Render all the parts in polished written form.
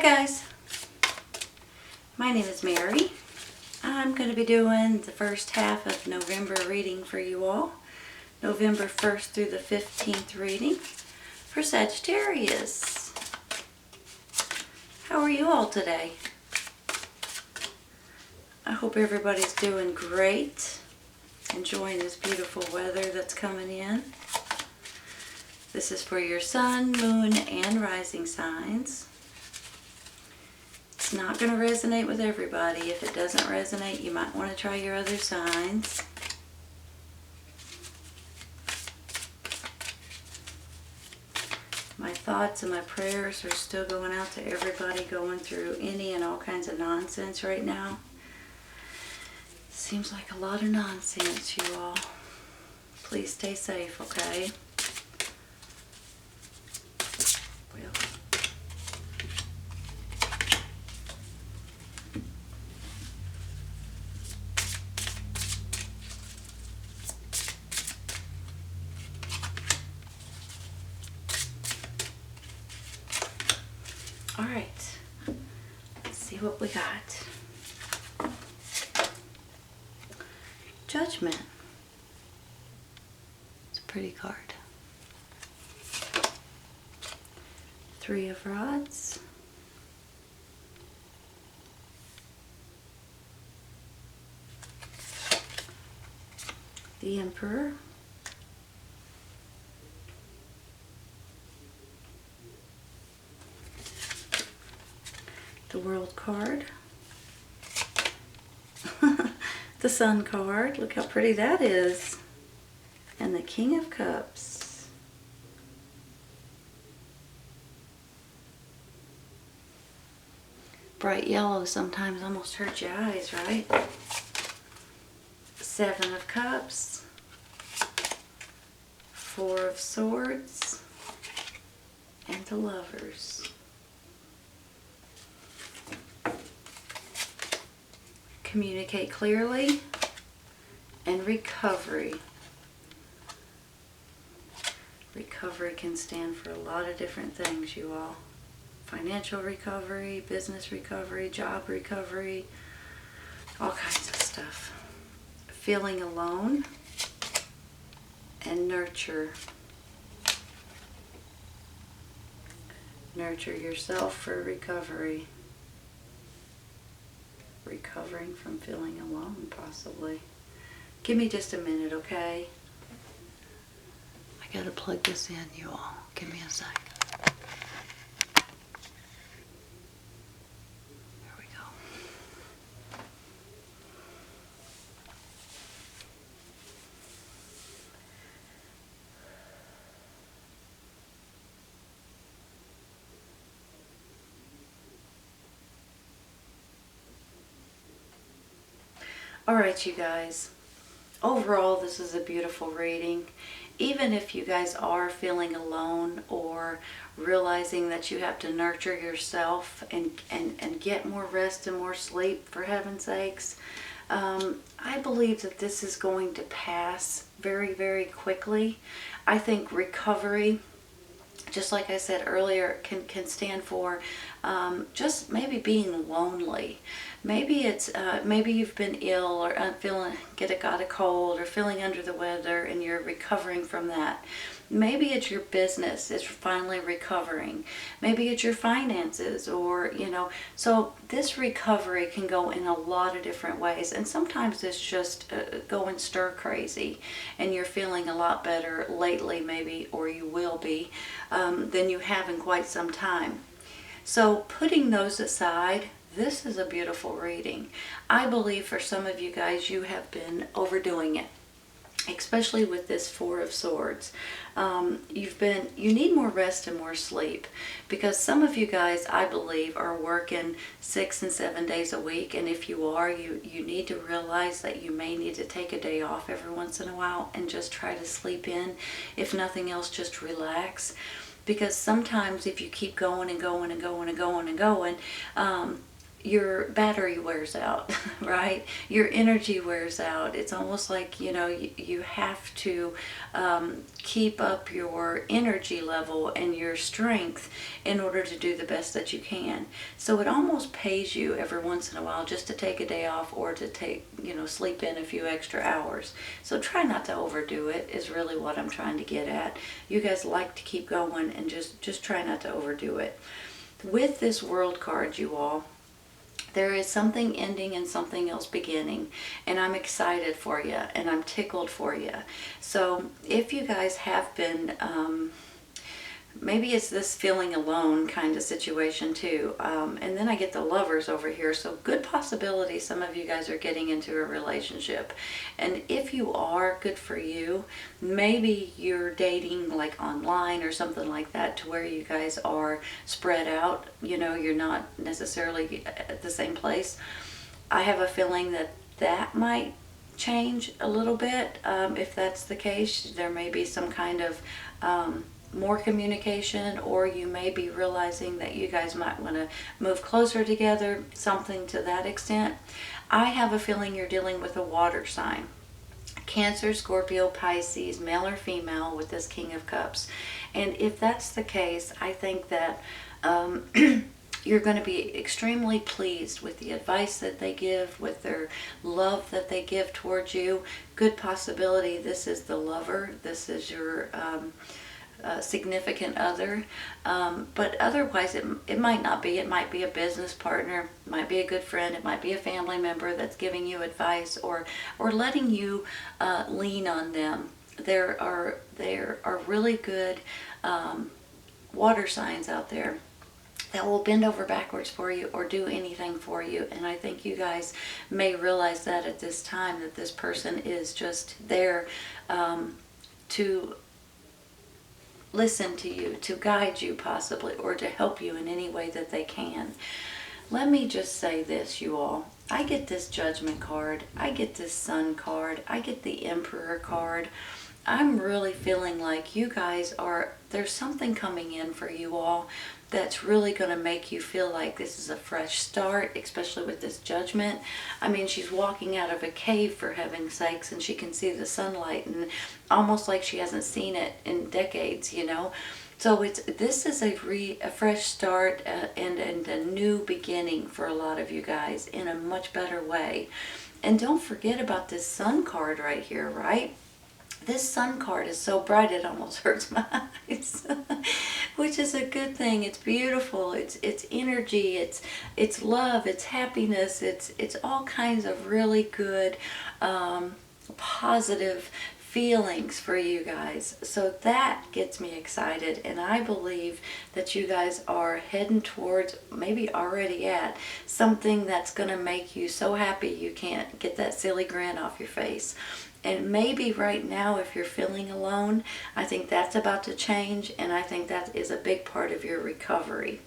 guys, my name is Mary. I'm going to be doing the first half of November reading for you all. November 1st through the 15th reading for Sagittarius. How are you all today? I hope everybody's doing great, enjoying this beautiful weather that's coming in. This is for your sun, moon, and rising signs. It's not going to resonate with everybody. If it doesn't resonate, you might want to try your other signs. My thoughts and my prayers are still going out to everybody going through any and all kinds of nonsense right now. Seems like a lot of nonsense, you all. Please stay safe, okay? All right, let's see what we got. Judgment. It's a pretty card. Three of Rods. The Emperor. The World card. The Sun card. Look how pretty that is. And the King of Cups. Bright yellow sometimes almost hurts your eyes, right? Seven of Cups. Four of Swords. And the Lovers. Communicate clearly, and recovery. Recovery can stand for a lot of different things, you all. Financial recovery, business recovery, job recovery, all kinds of stuff. Feeling alone, and nurture. Nurture yourself for recovery. Recovering from feeling alone, possibly. Give me just a minute, okay? I gotta plug this in, you all. Give me a sec. There we go. Alright, you guys, overall this is a beautiful reading. Even if you guys are feeling alone or realizing that you have to nurture yourself and get more rest and more sleep, for heaven's sakes, I believe that this is going to pass very, very quickly. I think recovery, just like I said earlier, can stand for just maybe being lonely. Maybe it's maybe you've been ill or got a cold or feeling under the weather and you're recovering from that. Maybe it's your business is finally recovering. Maybe it's your finances, or so this recovery can go in a lot of different ways, and sometimes it's just going stir crazy and you're feeling a lot better lately, maybe, or you will be, than you have in quite some time. So putting those aside, this is a beautiful reading. I believe for some of you guys, you have been overdoing it, especially with this Four of Swords. You need more rest and more sleep, because some of you guys, I believe, are working 6 and 7 days a week, and if you are, you need to realize that you may need to take a day off every once in a while and just try to sleep in. If nothing else, just relax. Because sometimes if you keep going and going and going and going and going, your battery wears out, right? Your energy wears out. It's almost like, you have to keep up your energy level and your strength in order to do the best that you can. So it almost pays you every once in a while just to take a day off, or to take, sleep in a few extra hours. So try not to overdo it, is really what I'm trying to get at. You guys like to keep going, and just try not to overdo it. With this World card, you all, there is something ending and something else beginning, and I'm excited for you, and I'm tickled for you. So if you guys have been, maybe it's this feeling alone kind of situation too. And then I get the Lovers over here. So good possibility some of you guys are getting into a relationship. And if you are, good for you. Maybe you're dating like online or something like that, to where you guys are spread out. You're not necessarily at the same place. I have a feeling that might change a little bit. If that's the case, there may be some kind of more communication, or you may be realizing that you guys might want to move closer together, something to that extent. I have a feeling you're dealing with a water sign. Cancer, Scorpio, Pisces, male or female, with this King of Cups. And if that's the case, I think that you're going to be extremely pleased with the advice that they give, with their love that they give towards you. Good possibility this is the lover. This is your significant other. But otherwise, it might not be. It might be a business partner, it might be a good friend, it might be a family member that's giving you advice, or letting you lean on them. There are really good water signs out there that will bend over backwards for you or do anything for you. And I think you guys may realize that at this time, that this person is just there to listen to you, to guide you possibly, or to help you in any way that they can. Let me just say this, you all. I get this Judgment card. I get this Sun card. I get the Emperor card. I'm really feeling like you guys there's something coming in for you all that's really going to make you feel like this is a fresh start, especially with this Judgment. I mean, she's walking out of a cave, for heaven's sakes, and she can see the sunlight, and almost like she hasn't seen it in decades, So this is a fresh start and a new beginning for a lot of you guys in a much better way. And don't forget about this Sun card right here, right? This Sun card is so bright it almost hurts my eyes, which is a good thing. It's beautiful. It's energy. It's love. It's happiness. It's all kinds of really good, positive feelings for you guys. So that gets me excited, and I believe that you guys are heading towards, maybe already at, something that's going to make you so happy you can't get that silly grin off your face. And maybe right now, if you're feeling alone, I think that's about to change, and I think that is a big part of your recovery.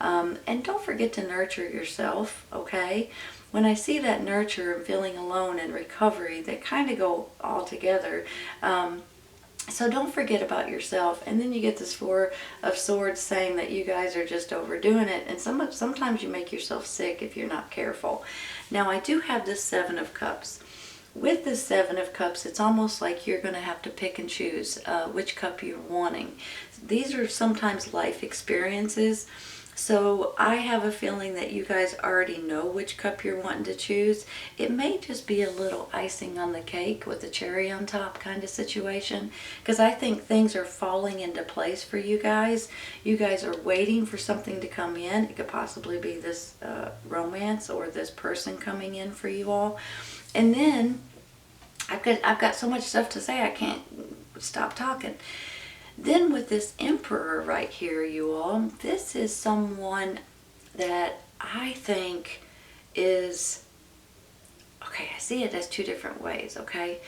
And don't forget to nurture yourself, okay? When I see that nurture and feeling alone and recovery, they kind of go all together. So don't forget about yourself. And then you get this Four of Swords saying that you guys are just overdoing it. And sometimes you make yourself sick if you're not careful. Now, I do have this Seven of Cups. With this Seven of Cups, it's almost like you're going to have to pick and choose which cup you're wanting. These are sometimes life experiences. So I have a feeling that you guys already know which cup you're wanting to choose. It may just be a little icing on the cake with a cherry on top kind of situation, because I think things are falling into place for you guys. You guys are waiting for something to come in. It could possibly be this romance or this person coming in for you all. And then I've got so much stuff to say I can't stop talking. Then with this Emperor right here, you all, this is someone that I think is, okay, I see it as two different ways, okay?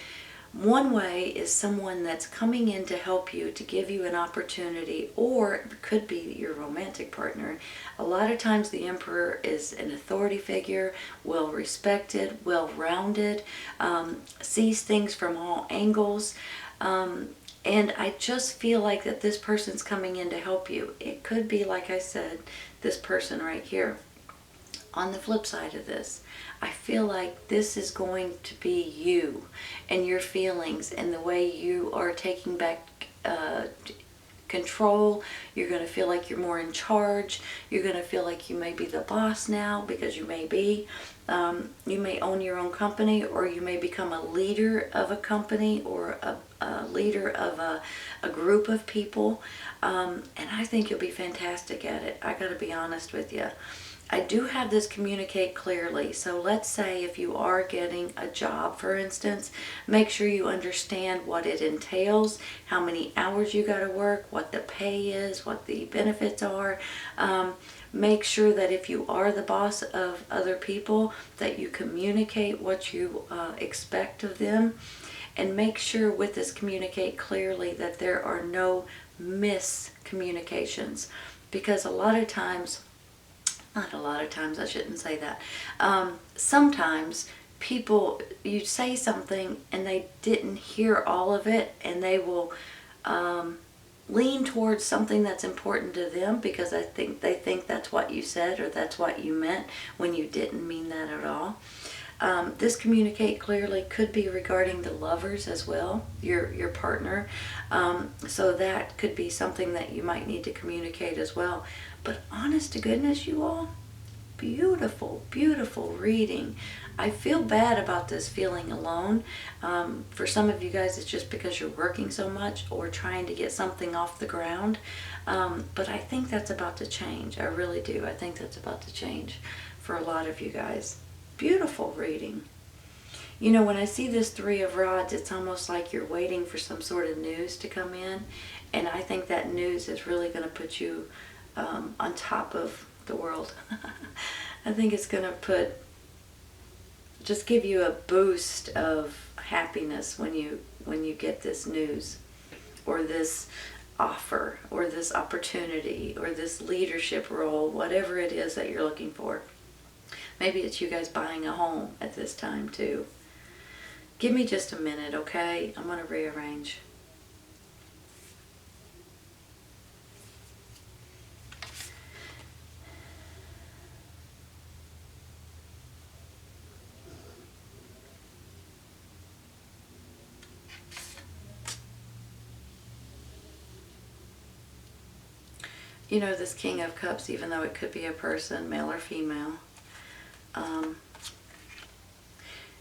One way is someone that's coming in to help you, to give you an opportunity, or it could be your romantic partner. A lot of times the Emperor is an authority figure, well respected, well rounded, sees things from all angles. And I just feel like that this person's coming in to help you. It could be, like I said, this person right here. On the flip side of this, I feel like this is going to be you and your feelings and the way you are taking back control. You're going to feel like you're more in charge. You're going to feel like you may be the boss now, because you may be. You may own your own company, or you may become a leader of a company, or a leader of a group of people. And I think you'll be fantastic at it. I got to be honest with you. I do have this communicate clearly. So let's say if you are getting a job, for instance, make sure you understand what it entails, how many hours you got to work, what the pay is, what the benefits are. Make sure that if you are the boss of other people, that you communicate what you expect of them. And make sure with this communicate clearly that there are no miscommunications. Because a lot of times, not a lot of times, I shouldn't say that. Sometimes people, you say something and they didn't hear all of it, and they will lean towards something that's important to them because they think that's what you said or that's what you meant when you didn't mean that at all. This communicate clearly could be regarding the lovers as well, your partner. So that could be something that you might need to communicate as well. But honest to goodness, you all, beautiful, beautiful reading. I feel bad about this feeling alone. For some of you guys, it's just because you're working so much or trying to get something off the ground. But I think that's about to change. I really do. I think that's about to change for a lot of you guys. Beautiful reading. You know, when I see this Three of Rods, it's almost like you're waiting for some sort of news to come in. And I think that news is really going to put you on top of the world. I think it's going to just give you a boost of happiness when you get this news, or this offer, or this opportunity, or this leadership role, whatever it is that you're looking for. Maybe it's you guys buying a home at this time too. Give me just a minute, okay? I'm going to rearrange. You know, this King of Cups, even though it could be a person, male or female,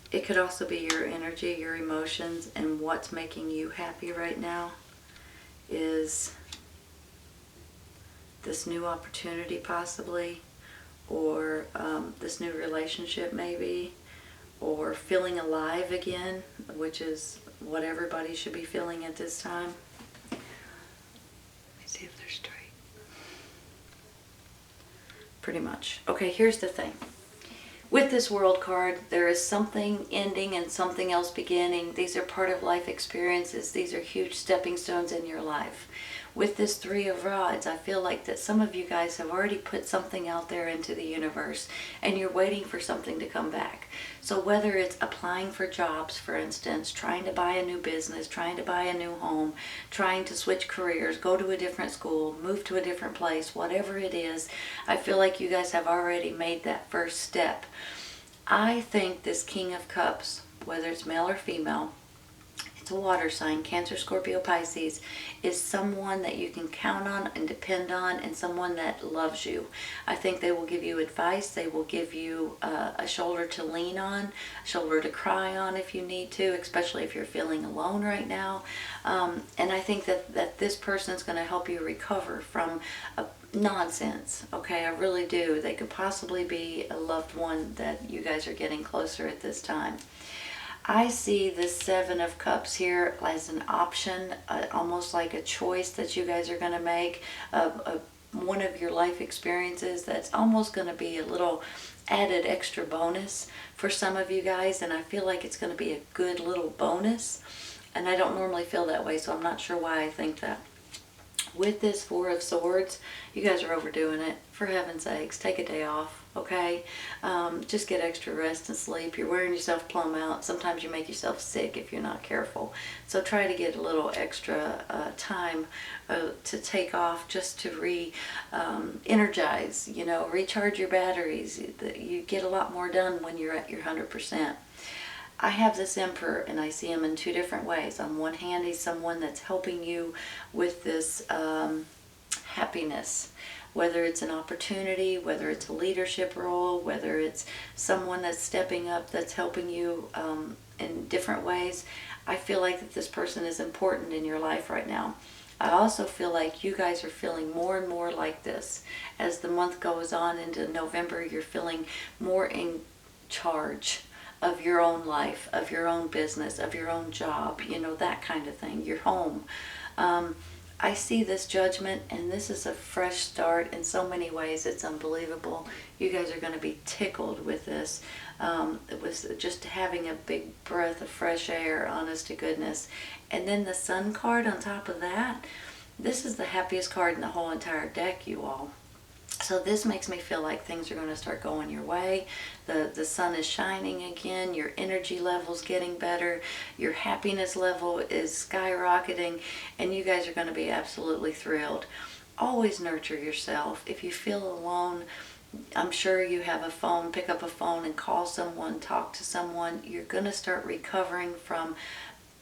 it could also be your energy, your emotions, and what's making you happy right now is this new opportunity possibly, or this new relationship maybe, or feeling alive again, which is what everybody should be feeling at this time. Let me see if they're straight. Pretty much. Okay, here's the thing. With this World card, there is something ending and something else beginning. These are part of life experiences. These are huge stepping stones in your life. With this Three of Rods, I feel like that some of you guys have already put something out there into the universe, and you're waiting for something to come back. So whether it's applying for jobs, for instance, trying to buy a new business, trying to buy a new home, trying to switch careers, go to a different school, move to a different place, whatever it is, I feel like you guys have already made that first step. I think this King of Cups, whether it's male or female, it's a water sign, Cancer, Scorpio, Pisces, is someone that you can count on and depend on, and someone that loves you. I think they will give you advice. They will give you a shoulder to lean on, a shoulder to cry on if you need to, especially if you're feeling alone right now. And I think that this person is going to help you recover from nonsense. Okay, I really do. They could possibly be a loved one that you guys are getting closer at this time. I see the Seven of Cups here as an option, almost like a choice that you guys are going to make, one of your life experiences that's almost going to be a little added extra bonus for some of you guys, and I feel like it's going to be a good little bonus, and I don't normally feel that way, so I'm not sure why I think that. With this Four of Swords, you guys are overdoing it. For heaven's sakes, take a day off, okay? Just get extra rest and sleep. You're wearing yourself plumb out. Sometimes you make yourself sick if you're not careful. So try to get a little extra time to take off, just to energize, recharge your batteries. You get a lot more done when you're at your 100%. I have this Emperor, and I see him in two different ways. On one hand, he's someone that's helping you with this happiness, whether it's an opportunity, whether it's a leadership role, whether it's someone that's stepping up, that's helping you in different ways. I feel like that this person is important in your life right now. I also feel like you guys are feeling more and more like this. As the month goes on into November, you're feeling more in charge of your own life, of your own business, of your own job, that kind of thing, your home. I see this Judgment, and this is a fresh start in so many ways. It's unbelievable. You guys are going to be tickled with this. It was just having a big breath of fresh air, honest to goodness. And then the Sun card on top of that. This is the happiest card in the whole entire deck, you all. So this makes me feel like things are going to start going your way. The sun is shining again. Your energy level's getting better. Your happiness level is skyrocketing. And you guys are going to be absolutely thrilled. Always nurture yourself. If you feel alone, I'm sure you have a phone. Pick up a phone and call someone. Talk to someone. You're going to start recovering from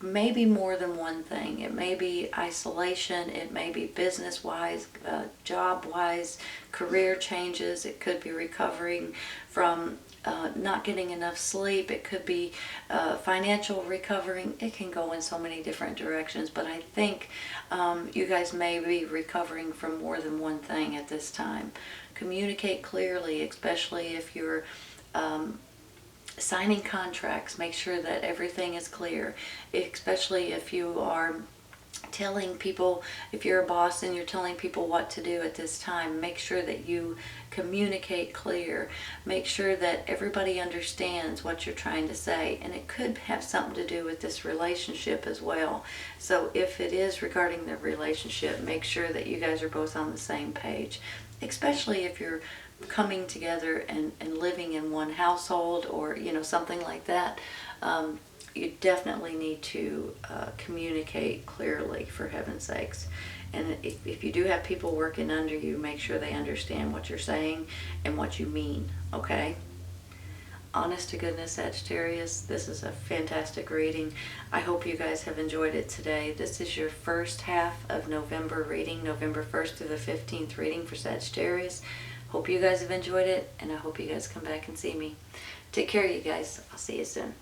maybe more than one thing. It may be isolation, it may be business-wise, job-wise, career changes. It could be recovering from not getting enough sleep. It could be financial recovering. It can go in so many different directions, but I think you guys may be recovering from more than one thing at this time. Communicate clearly, especially if you're signing contracts. Make sure that everything is clear, especially if you are telling people, if you're a boss and you're telling people what to do at this time. Make sure that you communicate clear. Make sure that everybody understands what you're trying to say, and it could have something to do with this relationship as well. So if it is regarding the relationship, make sure that you guys are both on the same page, especially if you're coming together and living in one household, or something like that. You definitely need to communicate clearly, for heaven's sakes. And if you do have people working under you, make sure they understand what you're saying and what you mean, okay? Honest to goodness, Sagittarius, this is a fantastic reading. I hope you guys have enjoyed it today. This is your first half of November reading, November 1st through the 15th reading for Sagittarius. Hope you guys have enjoyed it, and I hope you guys come back and see me. Take care, you guys. I'll see you soon.